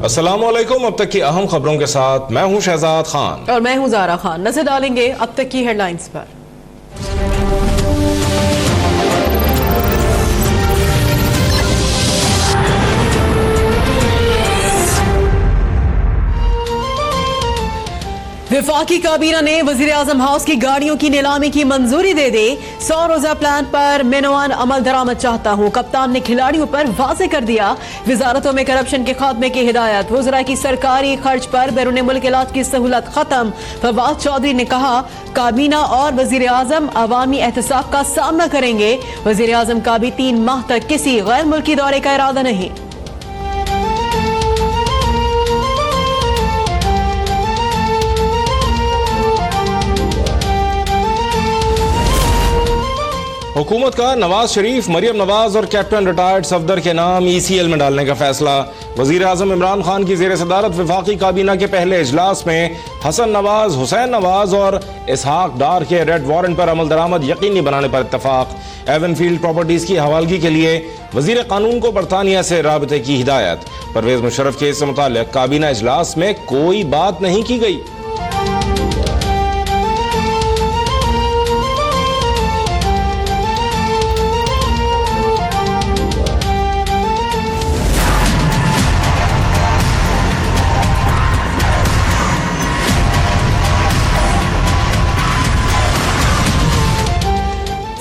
अस्सलामुअलैकुम। अब तक की अहम खबरों के साथ मैं हूं शहजाद खान और मैं हूं ज़ारा खान। नजर डालेंगे अब तक की हेडलाइंस पर। विफाकी काबीना ने वजीर आजम हाउस की गाड़ियों की नीलामी की मंजूरी दे दी। 100 रोजा प्लान पर मेनवान अमल दरामद चाहता हूं, कप्तान ने खिलाड़ियों पर वाजे कर दिया। वजारतों में करप्शन के खात्मे की हिदायत। वज़रा की सरकारी खर्च पर बैरून मुल्क इलाज की सहूलत खत्म। फवाद चौधरी ने कहा काबीना और वजीर आजम अवामी एहतसाब का सामना करेंगे। वजीर आजम का भी 3 माह तक किसी गैर मुल्की दौरे का इरादा नहीं। हुकूमत का नवाज शरीफ, मरियम नवाज और कैप्टन रिटायर्ड सफदर के नाम ECL में डालने का फैसला। वजीर आजम इमरान खान की जेर सदारत विफाकी काबीना के पहले इजलास में हसन नवाज, हुसैन नवाज और इसहाक डार के रेड वारंट पर अमल दरामद यकीनी बनाने पर इत्तफाक। एवनफील्ड प्रॉपर्टीज की हवालगी के लिए वजीर कानून को बरतानिया से राबते की हिदायत। परवेज मुशर्रफ के इससे मुताल्लिक काबीना इजलास में कोई बात नहीं की गई।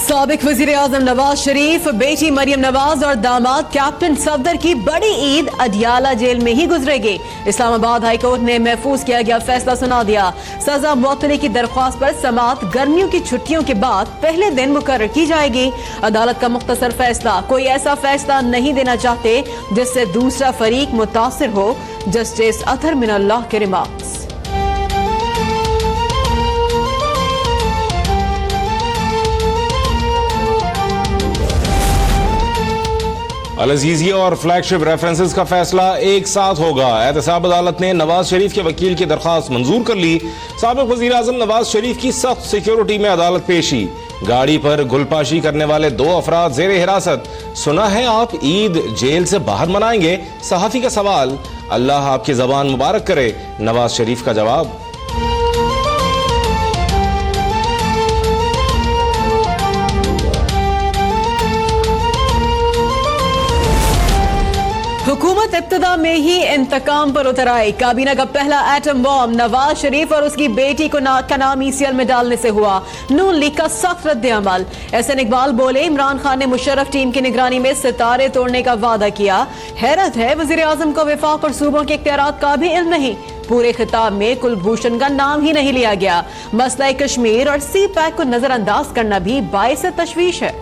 साबिक वजीर आजम नवाज शरीफ, बेटी मरियम नवाज और दामाद कैप्टन सफदर की बड़ी ईद अडियाला जेल में ही गुजरेगी। इस्लामाबाद हाईकोर्ट ने महफूज किया गया फैसला सुना दिया। सजा मुअत्तली की दरख्वास्त पर समाअत गर्मियों की छुट्टियों के बाद पहले दिन मुकर्रर की जाएगी। अदालत का मुख्तसर फैसला, कोई ऐसा फैसला नहीं देना चाहते जिससे दूसरा फरीक मुतासिर हो। जस्टिस अतहर मिनल्लाह के रिमार्क्स। अल अजीजिया और फ्लैगशिप रेफरेंसेस का फैसला एक साथ होगा। एहतसाब अदालत ने नवाज शरीफ के वकील की दरखास्त मंजूर कर ली। साबिक वजीर आजम नवाज शरीफ की सख्त सिक्योरिटी में अदालत पेशी। गाड़ी पर गुलपाशी करने वाले 2 अफराद जेर हिरासत। सुना है आप ईद जेल से बाहर मनाएंगे? सहाफी का सवाल। अल्लाह आपकी जबान मुबारक करे। नवाज शरीफ का जवाब। हुकूमत इब्तिदा में ही इंतकाम पर उतर आई। काबीना का पहला एटम बॉम्ब नवाज शरीफ और उसकी बेटी को का नाम ECL में डालने से हुआ। नून लीग का सख्त रद्द-ए-अमल। एहसन इकबाल बोले इमरान खान ने मुशर्रफ टीम की निगरानी में सितारे तोड़ने का वादा किया। हैरत है वजीर आजम को वफाक और सूबों के इख्तियारात का भी इल्म नहीं। पूरे खिताब में कुलभूषण का नाम ही नहीं लिया गया। मसला कश्मीर और CPAC को नजरअंदाज करना भी बाइस तशवीश है।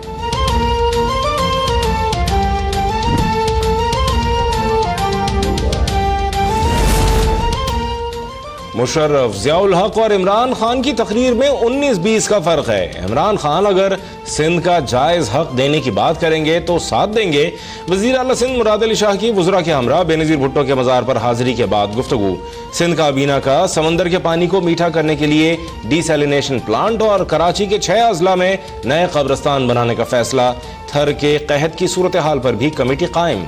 मुशर्रफ, ज़ियाउल हक और इमरान खान की तकरीर में 19-20 का फर्क है। इमरान खान अगर सिंध का जायज हक देने की बात करेंगे तो साथ देंगे। वजीर आला सिंध मुराद अली शाह की वज़रा के हमरा बेनज़ीर भुट्टो के मज़ार पर हाजिरी के बाद गुफ्तगू। सिंध काबीना का समंदर के पानी को मीठा करने के लिए डिसैलिनेशन प्लांट और कराची के 6 अजला में नए कब्रिस्तान बनाने का फैसला। थर के कहत की सूरत हाल पर भी कमेटी कायम।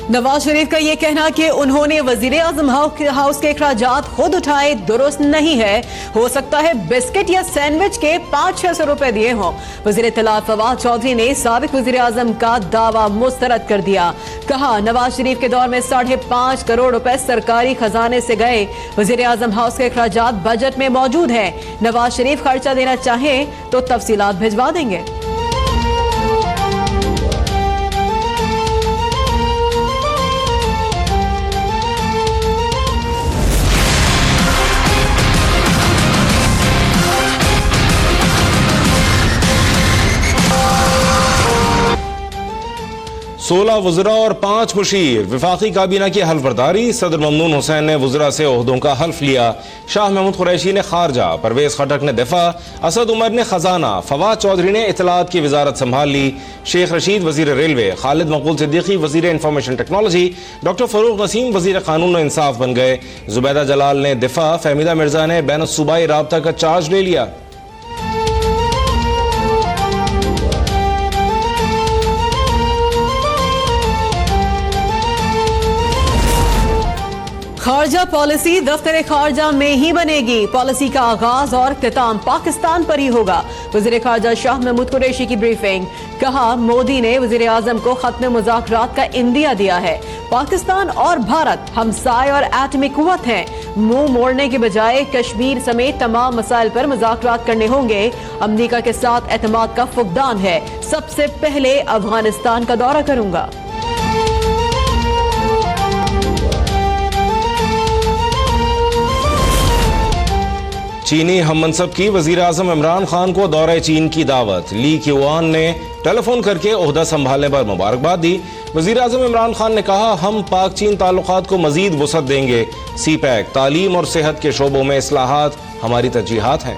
नवाज शरीफ का यह कहना कि उन्होंने वजीर आजम हाउस के अखराजात खुद उठाए दुरुस्त नहीं है। हो सकता है बिस्किट या सैंडविच के 500-600 रुपए दिए हों। वजीर इत्तलात फवाद चौधरी ने साबिक वजीर आजम का दावा मुस्तरद कर दिया। कहा नवाज शरीफ के दौर में 5.5 करोड़ रुपए सरकारी खजाने से गए। वजीर आजम हाउस के अखराजात बजट में मौजूद है। नवाज शरीफ खर्चा देना चाहें तो तफसीलात भिजवा देंगे। सोलह वज़रा और 5 मुशीर। वफाकी काबीना की हल्फबरदारी। सदर ममनून हुसैन ने वज़रा से ओहदों का हल्फ लिया। शाह महमूद कुरैशी ने खारजा, परवेज खटक ने दिफा, असद उमर ने खजाना, फवाद चौधरी ने इत्तलात की वजारत संभाल ली। शेख रशीद वजीर रेलवे, खालिद मकबूल सिद्दीकी वजीर information technology, doctor Farooq Naseem वजीर कानून और इंसाफ बन गए। जुबैदा जलाल ने दिफा, फहमीदा मिर्जा ने बैन सूबाई राबता का चार्ज ले लिया। खारजा पॉलिसी दफ्तर खारजा में ही बनेगी। पॉलिसी का आगाज और इख्तिताम पाकिस्तान पर ही होगा। वज़ीर खारजा शाह महमूद कुरैशी की ब्रीफिंग। कहा, मोदी ने वज़ीर आज़म को खत्म मुज़ाकरात का इंदिया दिया है। पाकिस्तान और भारत हमसाए और एटमी कुव्वत हैं। मुंह मोड़ने के बजाय कश्मीर समेत तमाम मसाइल पर मुज़ाकरात करने होंगे। अमरीका के साथ एतमाद का फुकदान है। सबसे पहले अफगानिस्तान का दौरा करूंगा। चीनी हम मनसब की वजीर आजम इमरान खान को दौरे चीन की दावत। ली क्यूआन ने टेलीफोन करके ओहदा संभालने पर मुबारकबाद दी। वजीर आजम इमरान खान ने कहा, हम पाक चीन ताल्लुकात को मजीद वसअत देंगे। सी पैक, तालीम और सेहत के शोबों में इस्लाहात हमारी तरजीहात हैं।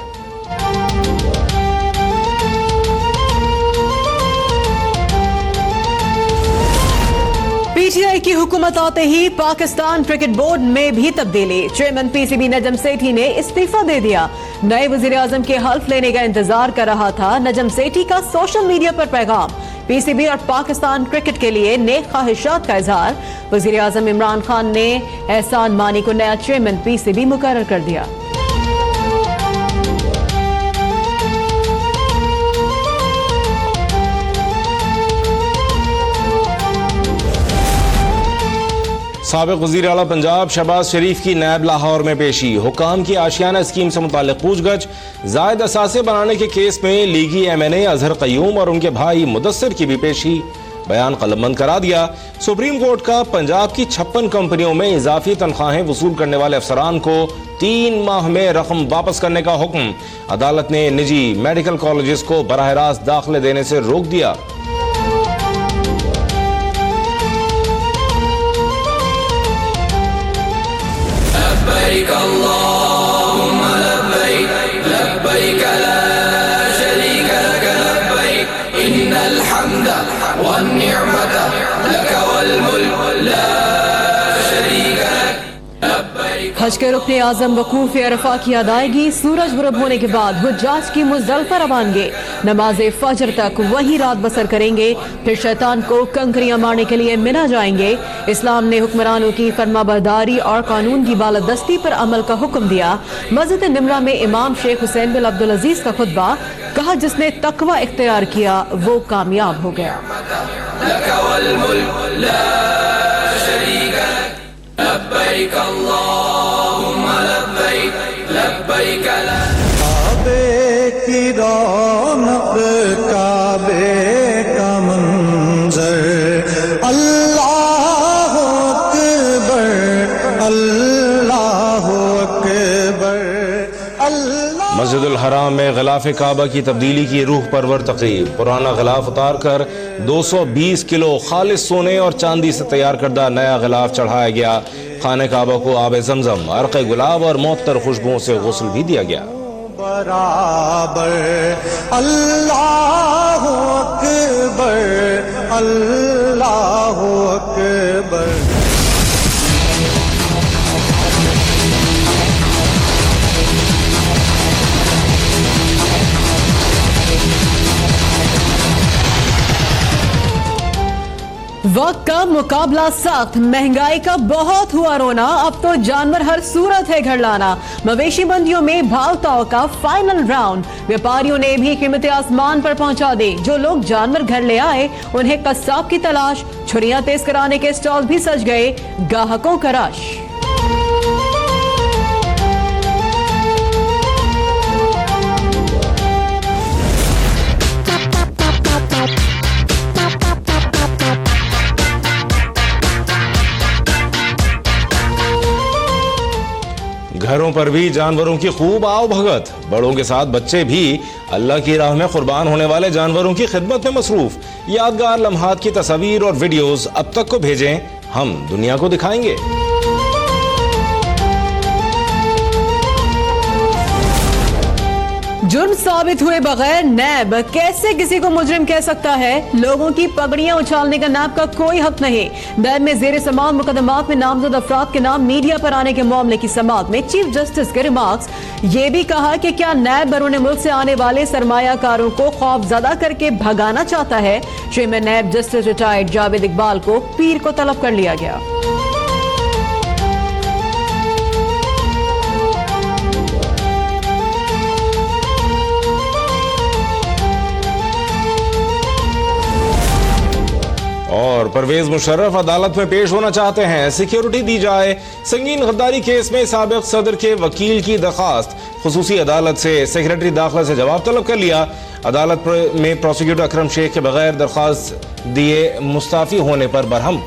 पीटीआई की हुकूमत आते ही पाकिस्तान क्रिकेट बोर्ड में भी तब्दीली। चेयरमैन पीसीबी नजम सेठी ने इस्तीफा दे दिया। नए वजीर आजम के हल्फ लेने का इंतजार कर रहा था नजम सेठी का सोशल मीडिया पर पैगाम। पीसीबी और पाकिस्तान क्रिकेट के लिए नेक ख्वाहिशात का इजहार। वजीर आजम इमरान खान ने एहसान मानी को नया चेयरमैन पीसीबी मुकर्रर कर दिया। साबिक वज़ीर आला पंजाब शहबाज शरीफ की नैब लाहौर में पेशी। हुकाम की आशियाना स्कीम से मुताल्लिक पूछगछ। जायद असासे बनाने के केस में लीगी MNA अजहर क़य्यूम और उनके भाई मुदस्सिर की भी पेशी। बयान कलमबंद करा दिया। सुप्रीम कोर्ट का पंजाब की 56 कंपनियों में इजाफी तनख्वाहें वसूल करने वाले अफसरान को 3 माह में रकम वापस करने का हुक्म। अदालत ने निजी मेडिकल कॉलेजेस को बराह रास्त दाखिले देने से रोक दिया। लब्बैक अल्लाहुम्मा लब्बैक लब्बैक ला शरीक लक लब्बैक इन्नल हम्दा वन निअमत लक वल मुल्क ला शरीक लक लब्बैक। हज के रुकने आजम वकूफ अरफा की अदायगी। सूरज गुरूब होने के बाद हुज्जाज की मुज़दलिफा रवानगी। नमाज फजर तक वहीं रात बसर करेंगे। फिर शैतान को कंकरियां मारने के लिए मिना जाएंगे। इस्लाम ने हुक्मरानों की फरमाबरदारी और कानून की बालादस्ती पर अमल का हुक्म दिया। मस्जिद निमरा में इमाम शेख हुसैन बिन अब्दुल अजीज का खुतबा। कहा, जिसने तकवा इख्तियार किया वो कामयाब हो गया। लब्बैक अल्लाहुम्मा लब्बैक लब्बैक ला। काबे की रौनक, काबे का मंजर, अल्लाह अकबर, अल्लाह अकबर, अल्लाह। मस्जिदुल हराम में गिलाफ काबा की तब्दीली की रूह परवर तकरीब। पुराना गिलाफ उतार कर 220 किलो खालिस सोने और चांदी से तैयार करदा नया गिलाफ चढ़ाया गया। खाने काबा को आब जमजम, अर्क़ गुलाब और मुअत्तर खुशबुओं से गुस्ल भी दिया गया। बराबर अल्लाह अकबर, अल्लाह अकबर। वक्त का मुकाबला सख्त, महंगाई का बहुत हुआ रोना। अब तो जानवर हर सूरत है घर लाना। मवेशी मंडियों में भाव ताव का फाइनल राउंड। व्यापारियों ने भी कीमतें आसमान पर पहुंचा दी। जो लोग जानवर घर ले आए उन्हें कस्साब की तलाश। छुरियां तेज कराने के स्टॉल भी सज गए। ग्राहकों का रश। घरों पर भी जानवरों की खूब आओ भगत। बड़ों के साथ बच्चे भी अल्लाह की राह में कुर्बान होने वाले जानवरों की खिदमत में मसरूफ। यादगार लम्हात की तस्वीर और वीडियोस अब तक को भेजें, हम दुनिया को दिखाएंगे। जुर्म साबित हुए बगैर नैब कैसे किसी को मुजरिम कह सकता है? लोगों की पगड़ियां उछालने का नैब का कोई हक नहीं। नैब में जेर समाअत मुकदमात में नामजद अफराद के नाम मीडिया पर आने के मामले की समाअत में चीफ जस्टिस के रिमार्क्स। ये भी कहा कि क्या नैब बैरून मुल्क से आने वाले सरमायाकारों को खौफजदा करके भगाना चाहता है? Chairman NAB justice retired Javed Iqbal को पीर को तलब कर लिया गया। परवेज मुशर्रफ अदालत में पेश होना चाहते हैं, सिक्योरिटी दी जाए। संगीन गद्दारी केस में साबिक सदर के वकील की दरखास्त खुसूसी अदालत से सेक्रेटरी दाखिला से जवाब तलब कर लिया। अदालत में प्रोसिक्यूटर अकरम शेख के बगैर दरखास्त दिए मुस्ताफी होने पर बरहम।